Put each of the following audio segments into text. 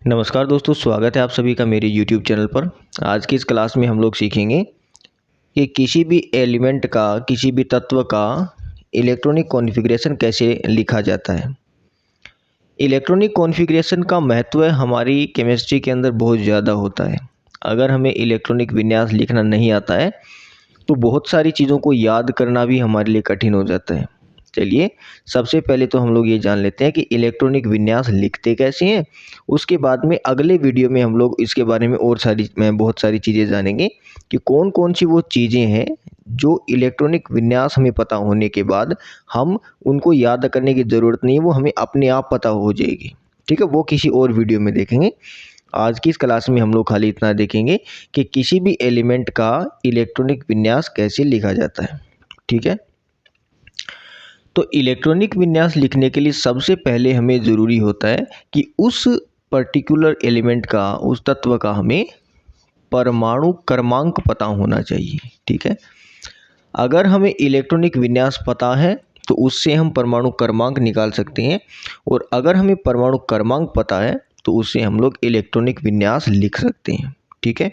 नमस्कार दोस्तों, स्वागत है आप सभी का मेरे YouTube चैनल पर। आज की इस क्लास में हम लोग सीखेंगे कि किसी भी एलिमेंट का, किसी भी तत्व का इलेक्ट्रॉनिक कॉन्फ़िगरेशन कैसे लिखा जाता है। इलेक्ट्रॉनिक कॉन्फ़िगरेशन का महत्व हमारी केमिस्ट्री के अंदर बहुत ज़्यादा होता है। अगर हमें इलेक्ट्रॉनिक विन्यास लिखना नहीं आता है तो बहुत सारी चीज़ों को याद करना भी हमारे लिए कठिन हो जाता है। चलिए, सबसे पहले तो हम लोग ये जान लेते हैं कि इलेक्ट्रॉनिक विन्यास लिखते कैसे हैं। उसके बाद में अगले वीडियो में हम लोग इसके बारे में बहुत सारी चीज़ें जानेंगे कि कौन कौन सी वो चीज़ें हैं जो इलेक्ट्रॉनिक विन्यास हमें पता होने के बाद हम उनको याद करने की ज़रूरत नहीं है, वो हमें अपने आप पता हो जाएगी। ठीक है, वो किसी और वीडियो में देखेंगे। आज की इस क्लास में हम लोग खाली इतना देखेंगे कि किसी भी एलिमेंट का इलेक्ट्रॉनिक विन्यास कैसे लिखा जाता है। ठीक है, तो इलेक्ट्रॉनिक विन्यास लिखने के लिए सबसे पहले हमें ज़रूरी होता है कि उस पर्टिकुलर एलिमेंट का, उस तत्व का हमें परमाणु क्रमांक पता होना चाहिए। ठीक है, अगर हमें इलेक्ट्रॉनिक विन्यास पता है तो उससे हम परमाणु क्रमांक निकाल सकते हैं, और अगर हमें परमाणु क्रमांक पता है तो उससे हम लोग इलेक्ट्रॉनिक विन्यास लिख सकते हैं। ठीक है,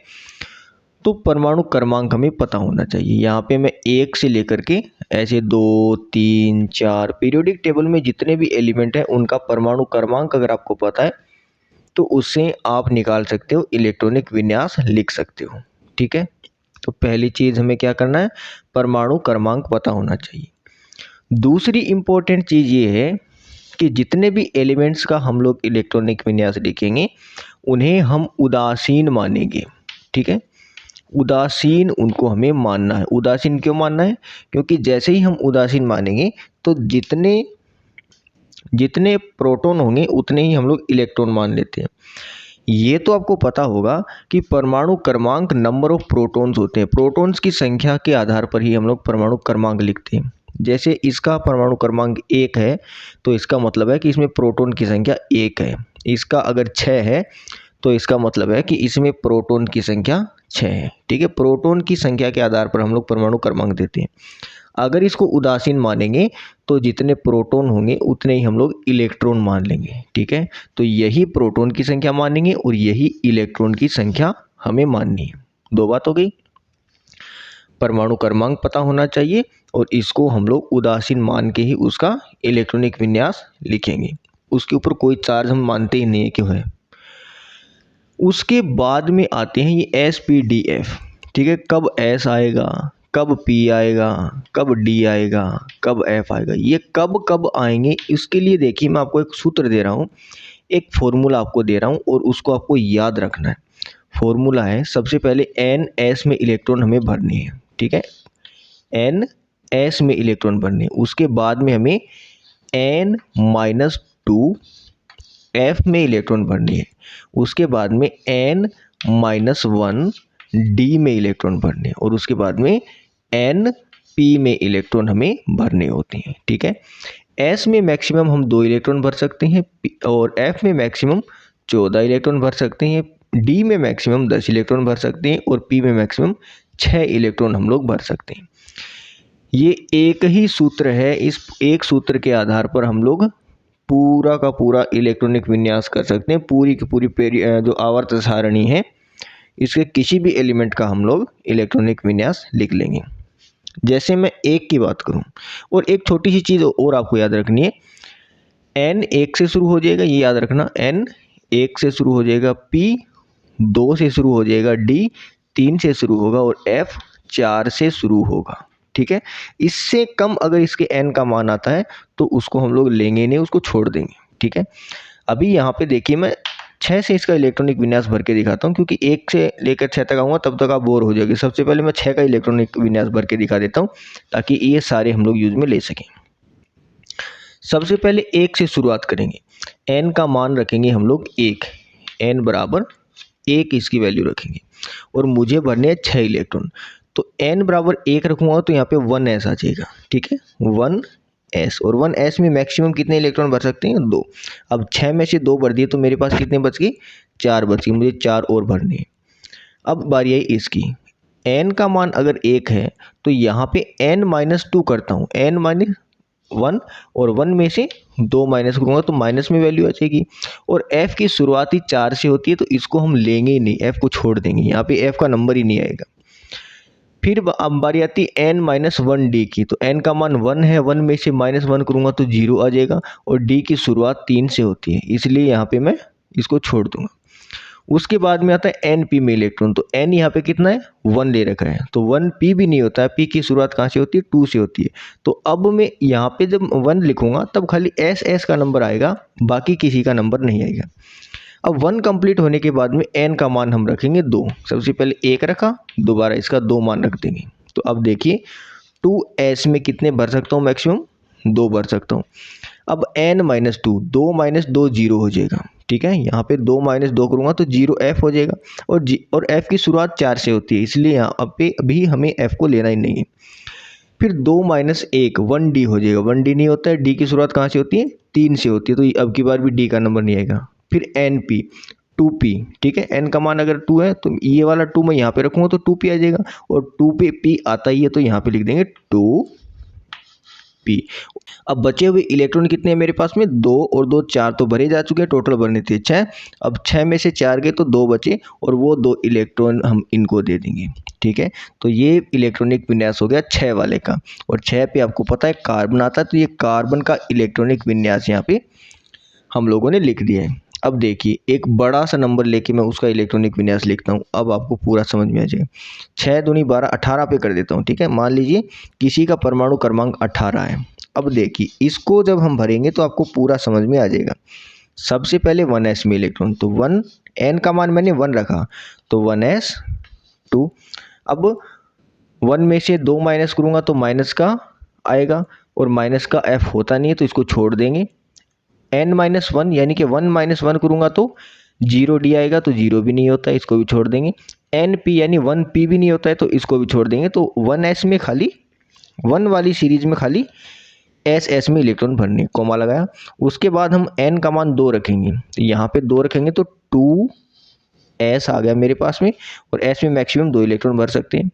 तो परमाणु क्रमांक हमें पता होना चाहिए। यहाँ पे मैं 1 से लेकर के ऐसे 2, 3, 4 पीरियोडिक टेबल में जितने भी एलिमेंट हैं उनका परमाणु क्रमांक अगर आपको पता है तो उससे आप निकाल सकते हो, इलेक्ट्रॉनिक विन्यास लिख सकते हो। ठीक है, तो पहली चीज़ हमें क्या करना है, परमाणु क्रमांक पता होना चाहिए। दूसरी इम्पोर्टेंट चीज़ ये है कि जितने भी एलिमेंट्स का हम लोग इलेक्ट्रॉनिक विन्यास लिखेंगे उन्हें हम उदासीन मानेंगे। ठीक है, उदासीन उनको हमें मानना है। उदासीन क्यों मानना है? क्योंकि जैसे ही हम उदासीन मानेंगे तो जितने जितने प्रोटॉन होंगे उतने ही हम लोग इलेक्ट्रॉन मान लेते हैं। ये तो आपको पता होगा कि परमाणु क्रमांक नंबर ऑफ प्रोटॉन्स होते हैं। प्रोटॉन्स की संख्या के आधार पर ही हम लोग परमाणु क्रमांक लिखते हैं। जैसे इसका परमाणु क्रमांक 1 है तो इसका मतलब है कि इसमें प्रोटॉन की संख्या 1 है। इसका अगर 6 है तो इसका मतलब है कि इसमें प्रोटॉन की संख्या 6 है। ठीक है, प्रोटॉन की संख्या के आधार पर हम लोग परमाणु क्रमांक देते हैं। अगर इसको उदासीन मानेंगे तो जितने प्रोटॉन होंगे उतने ही हम लोग इलेक्ट्रॉन मान लेंगे। ठीक है, तो यही प्रोटॉन की संख्या मानेंगे और यही इलेक्ट्रॉन की संख्या हमें माननी है। दो बात हो गई, परमाणु क्रमांक पता होना चाहिए और इसको हम लोग उदासीन मान के ही उसका इलेक्ट्रॉनिक विन्यास लिखेंगे। उसके ऊपर कोई चार्ज हम मानते ही नहीं है क्यों है। उसके बाद में आते हैं ये SPDF। ठीक है, कब S आएगा, कब P आएगा, कब D आएगा, कब F आएगा, ये कब कब आएंगे इसके लिए देखिए मैं आपको एक सूत्र दे रहा हूँ, एक फॉर्मूला आपको दे रहा हूँ और उसको आपको याद रखना है। फॉर्मूला है, सबसे पहले NS में इलेक्ट्रॉन हमें भरनी है। ठीक है, NS में इलेक्ट्रॉन भरने हैं। उसके बाद में हमें N-2 F में इलेक्ट्रॉन भरनी है। उसके बाद में N-1 D में इलेक्ट्रॉन भरने हैं और उसके बाद में N-P में इलेक्ट्रॉन हमें भरने होते हैं। ठीक है, S में मैक्सिमम हम 2 इलेक्ट्रॉन भर सकते हैं और F में मैक्सिमम 14 इलेक्ट्रॉन भर सकते हैं। D में मैक्सिमम 10 इलेक्ट्रॉन भर सकते हैं और P में मैक्सिमम 6 इलेक्ट्रॉन हम लोग भर सकते हैं। ये एक ही सूत्र है, इस एक सूत्र के आधार पर हम लोग पूरा का पूरा इलेक्ट्रॉनिक विन्यास कर सकते हैं। पूरी की पूरी जो आवर्त सारणी है इसके किसी भी एलिमेंट का हम लोग इलेक्ट्रॉनिक विन्यास लिख लेंगे। जैसे मैं 1 की बात करूं, और एक छोटी सी चीज़ और आपको याद रखनी है, N 1 से शुरू हो जाएगा, ये याद रखना, N 1 से शुरू हो जाएगा, P 2 से शुरू हो जाएगा, D 3 से शुरू होगा और F 4 से शुरू होगा। ठीक है, इससे कम अगर इसके N का मान आता है तो उसको हम लोग लेंगे नहीं, उसको छोड़ देंगे। ठीक है, अभी यहाँ पे देखिए मैं 6 से इसका इलेक्ट्रॉनिक विन्यास भर के दिखाता हूँ, क्योंकि 1 से लेकर 6 तक आऊँगा तब तक आप बोर हो जाओगे। सबसे पहले मैं 6 का इलेक्ट्रॉनिक विन्यास भर के दिखा देता हूँ ताकि ये सारे हम लोग यूज में ले सकें। सबसे पहले 1 से शुरुआत करेंगे, N का मान रखेंगे हम लोग 1, N बराबर 1 इसकी वैल्यू रखेंगे और मुझे भरने हैं 6 इलेक्ट्रॉन। तो N बराबर 1 रखूँगा तो यहाँ पे 1s आ जाएगा। ठीक है, 1s, और 1s में मैक्सिमम कितने इलेक्ट्रॉन भर सकते हैं, 2। अब 6 में से 2 भर दिए तो मेरे पास कितने बच गए, 4 बच गए, मुझे 4 और भरने हैं। अब बारी आई इसकी, N का मान अगर 1 है तो यहाँ पे N-2 करता हूँ, N 1 और 1 में से 2 माइनस करूँगा तो माइनस में वैल्यू आ जाएगी। और f की शुरुआती 4 से होती है तो इसको हम लेंगे ही नहीं, f को छोड़ देंगे, यहाँ पे f का नंबर ही नहीं आएगा। फिर अब बारी आती है n माइनस 1d की, तो n का मान 1 है, 1 में से माइनस 1 करूँगा तो 0 आ जाएगा और d की शुरुआत 3 से होती है, इसलिए यहाँ पे मैं इसको छोड़ दूंगा। उसके बाद में आता है np में इलेक्ट्रॉन, तो n यहाँ पे कितना है 1 ले रखा है, तो 1p भी नहीं होता है, p की शुरुआत कहाँ से होती है 2 से होती है। तो अब मैं यहाँ पे जब 1 लिखूंगा तब खाली s का नंबर आएगा, बाकी किसी का नंबर नहीं आएगा। अब 1 कंप्लीट होने के बाद में n का मान हम रखेंगे 2, सबसे पहले 1 रखा, दोबारा इसका 2 मान रख देंगे। तो अब देखिए 2s में कितने भर सकता हूँ, मैक्सिमम 2 भर सकता हूँ। अब n माइनस 2, 2 माइनस 2 0 हो जाएगा, ठीक है। यहाँ पे 2 माइनस 2 करूँगा तो 0f हो जाएगा और f की शुरुआत 4 से होती है, इसलिए यहाँ पे अभी हमें f को लेना ही नहीं है। फिर 2 माइनस 1 1d हो जाएगा, 1d नहीं होता है, d की शुरुआत कहाँ से होती है 3 से होती है, तो अब की बार भी d का नंबर नहीं आएगा। फिर np 2p, ठीक है, n का मान अगर 2 है तो ये वाला 2 मैं यहाँ पे रखूँगा तो 2p आ जाएगा, और 2 पे p आता ही है तो यहाँ पे लिख देंगे 2p। अब बचे हुए इलेक्ट्रॉन कितने हैं मेरे पास में 2 और 2 4 तो भरे जा चुके हैं, टोटल भरने थे 6। अब 6 में से 4 गए तो 2 बचे और वो 2 इलेक्ट्रॉन हम इनको दे देंगे, ठीक है। तो ये इलेक्ट्रॉनिक विन्यास हो गया 6 वाले का, और 6 पे आपको पता है कार्बन आता है, तो ये कार्बन का इलेक्ट्रॉनिक विन्यास यहाँ पे हम लोगों ने लिख दिया है। अब देखिए एक बड़ा सा नंबर लेके मैं उसका इलेक्ट्रॉनिक विन्यास लिखता हूँ, अब आपको पूरा समझ में आ जाएगा। 6 दूनी 12, 18 पे कर देता हूँ, ठीक है। मान लीजिए किसी का परमाणु क्रमांक 18 है। अब देखिए इसको जब हम भरेंगे तो आपको पूरा समझ में आ जाएगा। सबसे पहले 1s में इलेक्ट्रॉन, तो 1 n का मान मैंने 1 रखा तो 1s 2। अब 1 में से 2 माइनस करूँगा तो माइनस का आएगा, और माइनस का f होता नहीं है तो इसको छोड़ देंगे। n माइनस 1 यानी कि 1 माइनस 1 करूँगा तो 0d आएगा, तो 0 भी नहीं होता है, इसको भी छोड़ देंगे। np यानी 1p भी नहीं होता है तो इसको भी छोड़ देंगे। तो 1s में खाली 1 वाली सीरीज में खाली s में इलेक्ट्रॉन भरने, कोमा लगाया। उसके बाद हम n का मान 2 रखेंगे, तो यहाँ पे 2 रखेंगे तो 2s आ गया मेरे पास में, और s में मैक्सिमम 2 इलेक्ट्रॉन भर सकते हैं।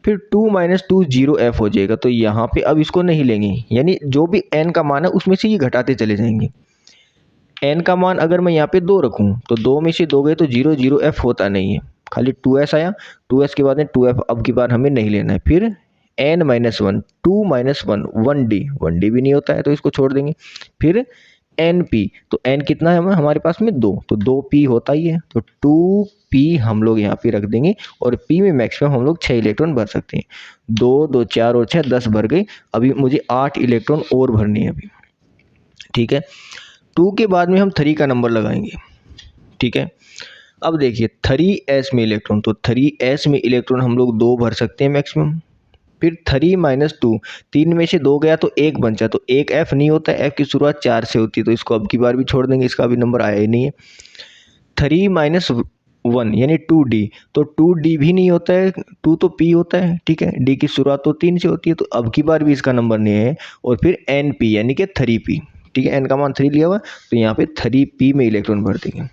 फिर 2 माइनस 2 0f हो जाएगा, तो यहाँ पे अब इसको नहीं लेंगे, यानी जो भी n का मान है उसमें से ये घटाते चले जाएंगे। n का मान अगर मैं यहाँ पे 2 रखूँ तो 2 में से 2 गए तो 0 0f होता नहीं है, खाली 2s आया, 2s के बाद में 2f अब की बार हमें नहीं लेना है। फिर n माइनस 1, 2 माइनस 1 1d भी नहीं होता है तो इसको छोड़ देंगे। फिर np, तो n कितना है हमारे पास में 2, तो 2p होता ही है, तो 2p हम लोग यहाँ पे रख देंगे, और p में मैक्सिमम हम लोग 6 इलेक्ट्रॉन भर सकते हैं। 2 2 4 और 6 10 भर गई, अभी मुझे 8 इलेक्ट्रॉन और भरनी है अभी, ठीक है। 2 के बाद में हम 3 का नंबर लगाएंगे, ठीक है। अब देखिए 3s में इलेक्ट्रॉन, तो 3s में इलेक्ट्रॉन हम लोग 2 भर सकते हैं मैक्सिमम। फिर 3 माइनस 2, 3 में से 2 गया तो 1 बचा, तो 1 f नहीं होता है, f की शुरुआत 4 से होती है तो इसको अब की बार भी छोड़ देंगे, इसका भी नंबर आया ही नहीं है। 3 माइनस 1 यानी 2d, तो 2d भी नहीं होता है, 2 तो p होता है, ठीक है। d की शुरुआत तो 3 से होती है तो अब की बार भी इसका नंबर नहीं है। और फिर np यानी कि 3p, ठीक है, n का मान 3 लिया हुआ तो यहाँ पे 3p में इलेक्ट्रॉन भर देंगे।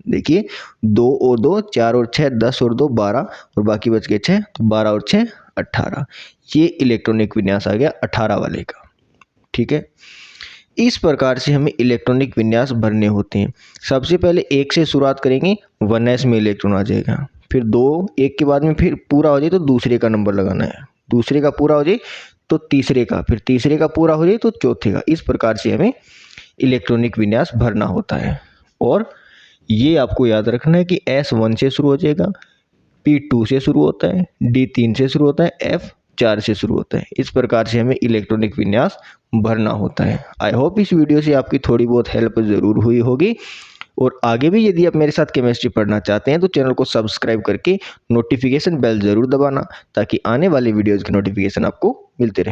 देखिए 2 और 2 4 और 6 10 और 2 12, और बाकी बच गए 6, तो 12 और 6 18। ये इलेक्ट्रॉनिक विन्यास आ गया 18 वाले का, ठीक है। इस प्रकार से हमें इलेक्ट्रॉनिक विन्यास भरने होते हैं। सबसे पहले 1 से शुरुआत करेंगे, 1s में इलेक्ट्रॉन आ जाएगा। फिर 2, 1 के बाद में फिर पूरा हो जाए तो दूसरे का नंबर लगाना है, दूसरे का पूरा हो जाए तो तीसरे का, फिर तीसरे का पूरा हो जाए तो चौथे का। इस प्रकार से हमें इलेक्ट्रॉनिक विन्यास भरना होता है। और ये आपको याद रखना है कि S 1 से शुरू हो जाएगा, P 2 से शुरू होता है, D 3 से शुरू होता है, F 4 से शुरू होता है। इस प्रकार से हमें इलेक्ट्रॉनिक विन्यास भरना होता है। आई होप इस वीडियो से आपकी थोड़ी बहुत हेल्प ज़रूर हुई होगी, और आगे भी यदि आप मेरे साथ केमिस्ट्री पढ़ना चाहते हैं तो चैनल को सब्सक्राइब करके नोटिफिकेशन बेल ज़रूर दबाना, ताकि आने वाले वीडियोज़ के नोटिफिकेशन आपको मिलते रहें।